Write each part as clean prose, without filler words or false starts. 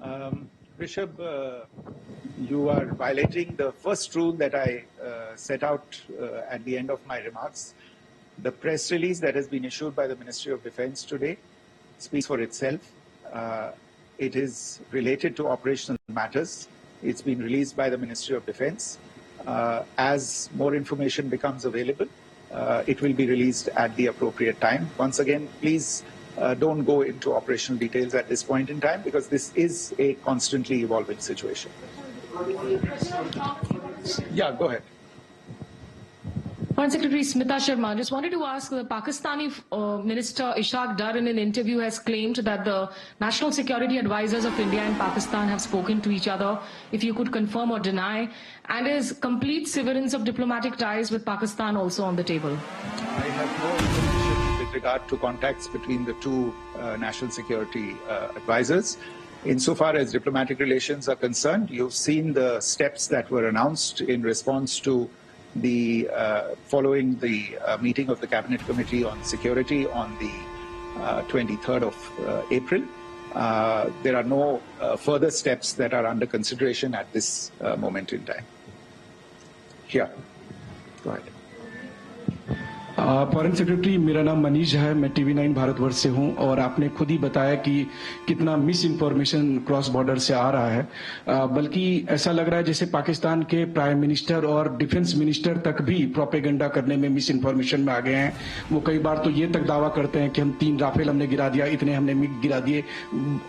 Rishabh, you are violating the first rule that I set out at the end of my remarks. The press release that has been issued by the Ministry of Defence today speaks for itself. It is related to operational matters. It's been released by the Ministry of Defence. As more information becomes available, it will be released at the appropriate time. Once again, please don't go into operational details at this point in time because this is a constantly evolving situation. Yeah, go ahead. Foreign Secretary Smita Sharma, just wanted to ask, the Pakistani Minister Ishaq Dar in an interview has claimed that the national security advisors of India and Pakistan have spoken to each other, if you could confirm or deny, and is complete severance of diplomatic ties with Pakistan also on the table? I have no information with regard to contacts between the two national security advisors. Insofar as diplomatic relations are concerned, you've seen the steps that were announced in response to the following the meeting of the Cabinet Committee on Security on the 23rd of April. There are no further steps that are under consideration at this moment in time. Here, go ahead. Foreign secretary, मेरा नाम मनीष है, मैं TV9 Bharatvarsh से हूं और आपने खुद ही बताया कि कितना मिस इन्फॉर्मेशन क्रॉस बॉर्डर से आ रहा है, बल्कि ऐसा लग रहा है जैसे पाकिस्तान के प्राइम मिनिस्टर और डिफेंस मिनिस्टर तक भी प्रोपेगेंडा करने में मिस इन्फॉर्मेशन में आ गए हैं। वो कई बार तो ये तक दावा करते हैं कि हम 3 राफेल हमने गिरा दिया, इतने हमने मिग गिरा दिए,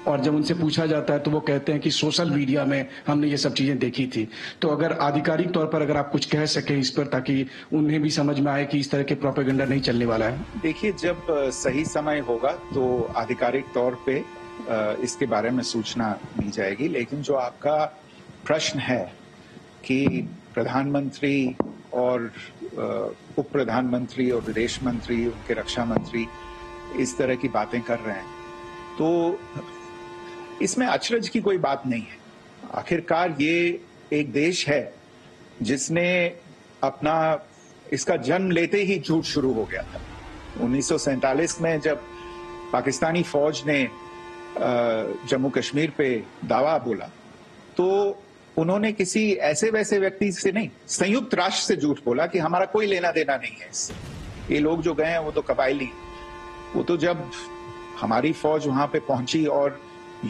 और जब उनसे पूछा जाता है तो वो कहते हैं कि सोशल मीडिया में हमने ये सब चीजें देखी थी। तो अगर आधिकारिक तौर पर अगर आप कुछ कह सके इस पर, ताकि उन्हें भी समझ में आए कि इस तरह के प्रोपेगेंडा नहीं चलने वाला है। देखिए, जब सही समय होगा तो आधिकारिक तौर पे इसके बारे में सूचना दी जाएगी, लेकिन जो आपका प्रश्न है कि प्रधानमंत्री और उप प्रधानमंत्री और विदेश मंत्री, उनके रक्षा मंत्री इस तरह की बातें कर रहे हैं, तो इसमें अचरज की कोई बात नहीं है। आखिरकार ये एक देश है जिसने अपना इसका जन्म लेते ही झूठ शुरू हो गया था। 1947 में जब पाकिस्तानी फौज ने जम्मू कश्मीर पे दावा बोला तो उन्होंने किसी ऐसे वैसे व्यक्ति से नहीं, संयुक्त राष्ट्र से झूठ बोला कि हमारा कोई लेना देना नहीं है इससे, ये लोग जो गए हैं वो तो कबायली। वो तो जब हमारी फौज वहां पे पहुंची और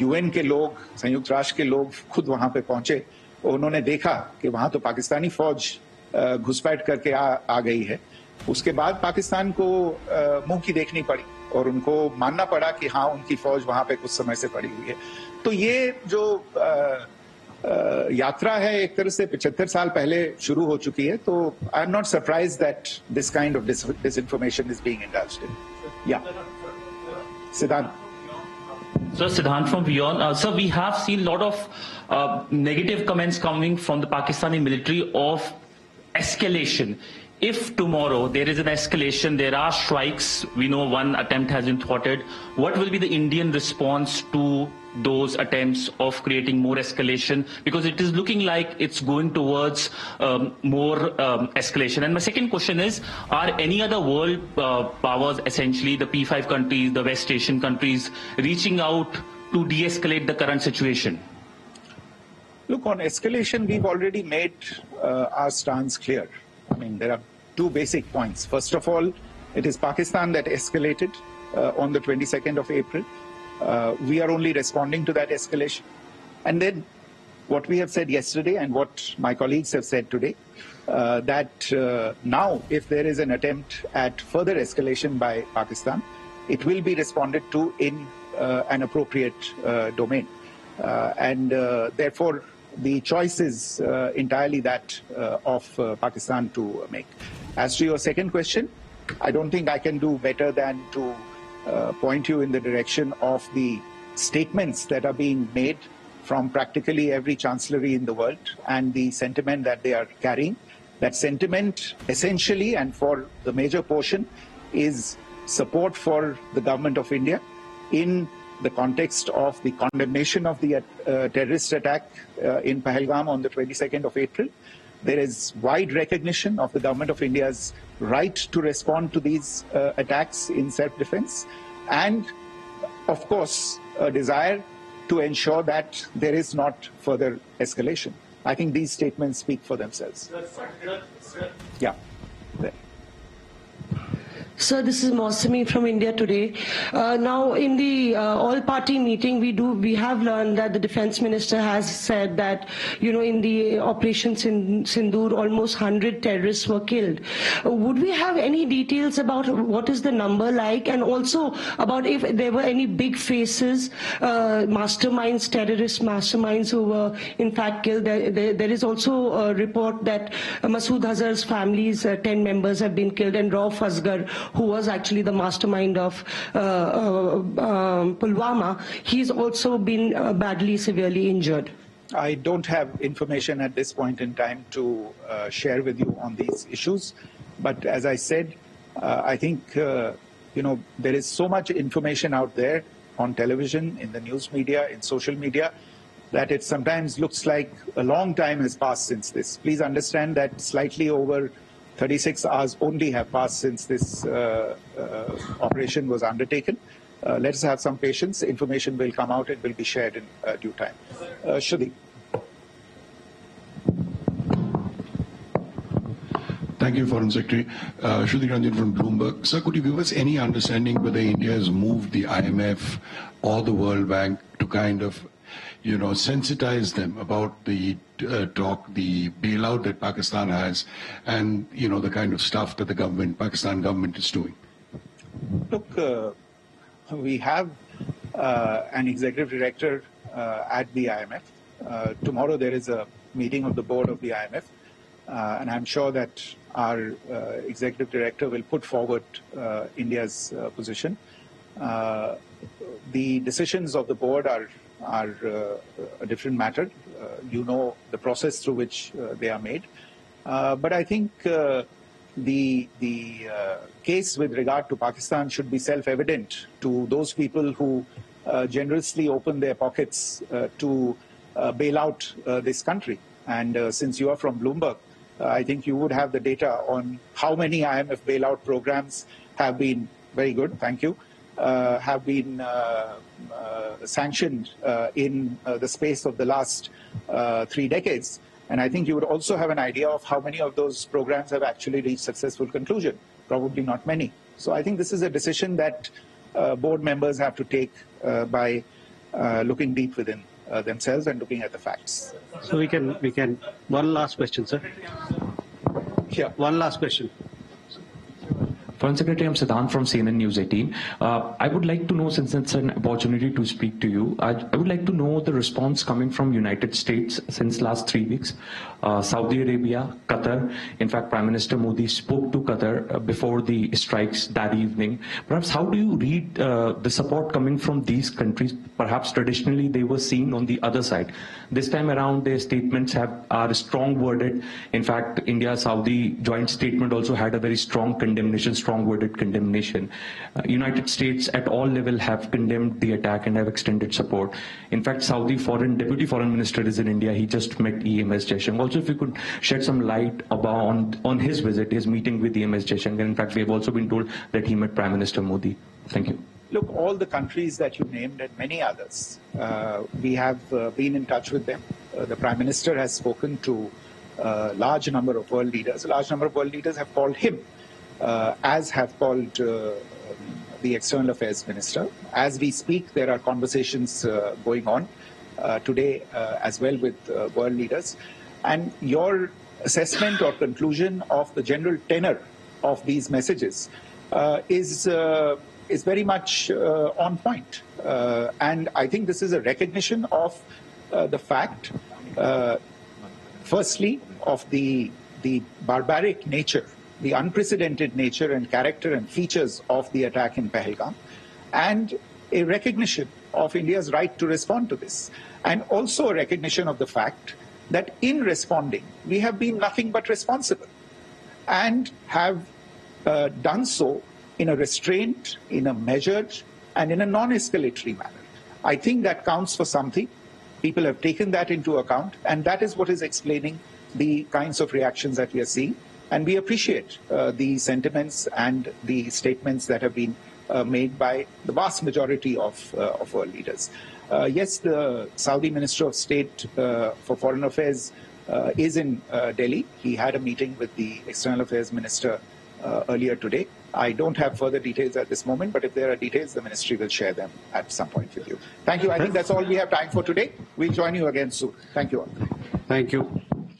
UN के लोग, संयुक्त राष्ट्र के लोग खुद वहां पे पहुंचे, उन्होंने देखा कि वहां तो पाकिस्तानी फौज घुसपैठ करके आ गई है, उसके बाद पाकिस्तान को मुंह की देखनी पड़ी और उनको मानना पड़ा कि हाँ, उनकी फौज वहां पे कुछ समय से पड़ी हुई है। तो ये जो यात्रा है एक तरह से 75 साल पहले शुरू हो चुकी है, तो I am not surprise that this kind of disinformation is being indulged in. या सिद्धांत. So Siddhant from Beyond. Sir, we have seen a lot of negative comments coming from the Pakistani military of escalation. If tomorrow there is an escalation, there are strikes, we know one attempt has been thwarted, what will be the Indian response to those attempts of creating more escalation? Because it is looking like it's going towards more escalation. And my second question is, are any other world powers, essentially the P5 countries, the West Asian countries, reaching out to de-escalate the current situation? Look, on escalation, we've already made our stance clear. I mean, there are 2 basic points. First of all, it is Pakistan that escalated on the 22nd of April. We are only responding to that escalation. And then what we have said yesterday and what my colleagues have said today, that now if there is an attempt at further escalation by Pakistan, it will be responded to in an appropriate domain. And therefore, the choice is entirely that of Pakistan to make. As to your second question, I don't think I can do better than to point you in the direction of the statements that are being made from practically every chancellery in the world and the sentiment that they are carrying. That sentiment essentially and for the major portion is support for the government of India in the context of the condemnation of the terrorist attack in Pahalgam on the 22nd of April. There is wide recognition of the government of India's right to respond to these attacks in self-defense, and of course a desire to ensure that there is not further escalation. I think these statements speak for themselves. Yeah. There. Sir, this is Mausami from India Today. Now, in the all-party meeting, we have learned that the defense minister has said that, in the Operation Sindoor, almost 100 terrorists were killed. Would we have any details about what is the number like, and also about if there were any big faces, masterminds, terrorist masterminds who were in fact killed? There is also a report that Masood Azhar's family's 10 members have been killed, and Rauf Asghar, who was actually the mastermind of Pulwama, he's also been badly, severely injured. I don't have information at this point in time to share with you on these issues. But as I said, I think, there is so much information out there on television, in the news media, in social media, that it sometimes looks like a long time has passed since this. Please understand that slightly over 36 hours only have passed since this operation was undertaken. Let us have some patience. Information will come out. It will be shared in due time. Shruti. Thank you, Foreign Secretary. Shruti Ranjan from Bloomberg. Sir, could you give us any understanding whether India has moved the IMF or the World Bank to kind of, sensitize them about the the bailout that Pakistan has, and the kind of stuff that the Pakistan government is doing? Look, we have an executive director at the IMF. Tomorrow there is a meeting of the board of the IMF, and I'm sure that our executive director will put forward India's position. The decisions of the board are a different matter. The process through which they are made. But I think the case with regard to Pakistan should be self-evident to those people who generously open their pockets to bail out this country. And since you are from Bloomberg, I think you would have the data on how many IMF bailout programs have been, very good, thank you, have been sanctioned in the space of the last 3 decades. And I think you would also have an idea of how many of those programs have actually reached successful conclusion. Probably not many. So I think this is a decision that board members have to take by looking deep within themselves and looking at the facts. So we can, one last question, sir. Yeah. One last question. Foreign Secretary, I'm Siddhant from CNN News 18. I would like to know, since it's an opportunity to speak to you, I would like to know the response coming from United States since last 3 weeks. Saudi Arabia, Qatar. In fact, Prime Minister Modi spoke to Qatar before the strikes that evening. Perhaps how do you read the support coming from these countries? Perhaps traditionally they were seen on the other side. This time around, their statements are strong worded. In fact, India-Saudi joint statement also had a very strong condemnation, strong worded condemnation. United States at all level have condemned the attack and have extended support. In fact, Saudi Deputy Foreign Minister is in India. He just met EMS Jaishankar. Also, if you could shed some light on his visit, his meeting with EMS Jaishankar. In fact, we have also been told that he met Prime Minister Modi. Thank you. Look, all the countries that you named and many others, we have been in touch with them. The Prime Minister has spoken to a large number of world leaders. A large number of world leaders have called him, as have called the External Affairs Minister. As we speak, there are conversations going on today as well with world leaders. And your assessment or conclusion of the general tenor of these messages is very much on point. And I think this is a recognition of the fact, firstly, of the barbaric nature, the unprecedented nature and character and features of the attack in Pahalgam, and a recognition of India's right to respond to this, and also a recognition of the fact that in responding, we have been nothing but responsible and have done so in a restrained, in a measured, and in a non-escalatory manner. I think that counts for something. People have taken that into account, and that is what is explaining the kinds of reactions that we are seeing. And we appreciate the sentiments and the statements that have been made by the vast majority of world leaders. Yes, the Saudi Minister of State for Foreign Affairs is in Delhi. He had a meeting with the External Affairs Minister earlier today. I don't have further details at this moment, but if there are details, the ministry will share them at some point with you. Thank you. I think that's all we have time for today. We'll join you again soon. Thank you all. Thank you.